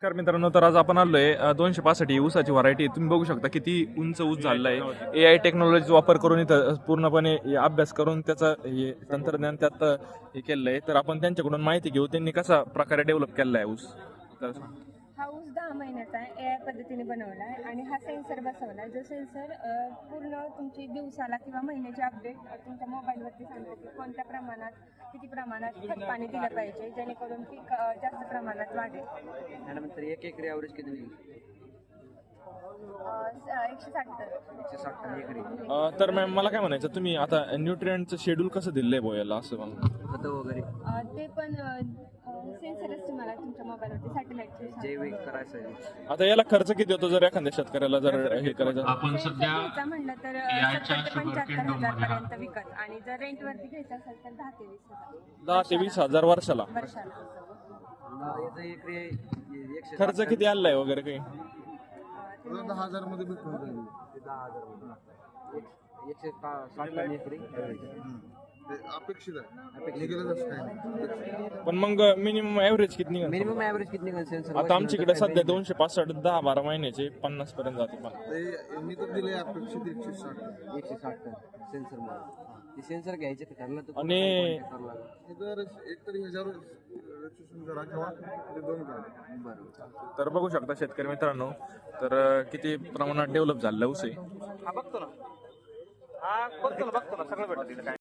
नमस्कार मित्रांनो, तर आज आपण आलोय 265 ही ऊसाची व्हरायटी. तुम्ही बघू शकता किती उंच ऊस झालेला आहे. AI टेक्नॉलॉजीचा वापर करून इथं पूर्णपणे अभ्यास करून त्याचं हे तंत्रज्ञान त्यात हे केलेलं आहे. तर आपण त्यांच्याकडून माहिती घेऊ, त्यांनी कसा प्रकारे डेव्हलप केलेला आहे ऊस. तर हा ऊस 10 महिन्याचा आहे. AI पद्धतीने बनवला आहे आणि हा सेन्सर बसवला आहे. जो सेन्सर पूर्ण तुमची दिवसाला किंवा महिन्याची अपडेट तुमच्या मोबाईलवरती सांगतो की कोणत्या प्रमाणात किती प्रमाणात खत पाणी दिलं पाहिजे जेणेकरून पीक जास्त प्रमाणात वाढेल. मॅडम तर एक एकरी ॲव्हरेज किती निघेल? 160 टन. 160 टन एकरी. तर मॅम मला काय म्हणायचं, तुम्ही आता न्यूट्रिएंटचं शेड्यूल कसं दिलंय बोयाला असं मला? खतं वगैरे ते पण सेन्सरच तुम्हाला तुमच्या मोबाईलवरती सॅटेलाइट जैविक करायचं आहे. आता याला खर्च किती होतो जर एखाद्या शेतकऱ्याला जर हे करायचं? आपण सध्या म्हणलं तर याच्या 70 ते 75 शुगर हजार पर्यंत विकत आणि जर रेंटवरती घ्यायचं असेल तर 10 ते 20 हजार 10 ते 20 हजार वर्षाला. वर्षाला. याचं एकरी 160 खर्च किती आलाय वगैरे काही? 10,000 मध्ये भेटून जाईल. 10,000 160 टन एकरी average. ते अपेक्षित आहे, निघेलच असं काही नाही. पण मग मिनिमम ॲव्हरेज किती निघाल? मिनिमम ॲव्हरेज किती निघेल सेन्सर? आता आमच्याकडे सध्या 265 10-12 महिन्याचे 50 पर्यंत जाते. पण ते यांनी तर दिले अपेक्षित 160. 160 टन सेन्सर मध्ये. ते सेन्सर घ्यायचे तर ठरलं तर आणि हे जर एकतरी ह्याच्यावर रजिस्ट्रेशन करा किंवा ते 2 करा. बरोबर. तर बघू शकता शेतकरी मित्रांनो, तर किती प्रमाणात डेव्हलप झालेलं ऊस आहे. हा बघतो ना, हा बघतो ना सगळं भेटतं तिथं काय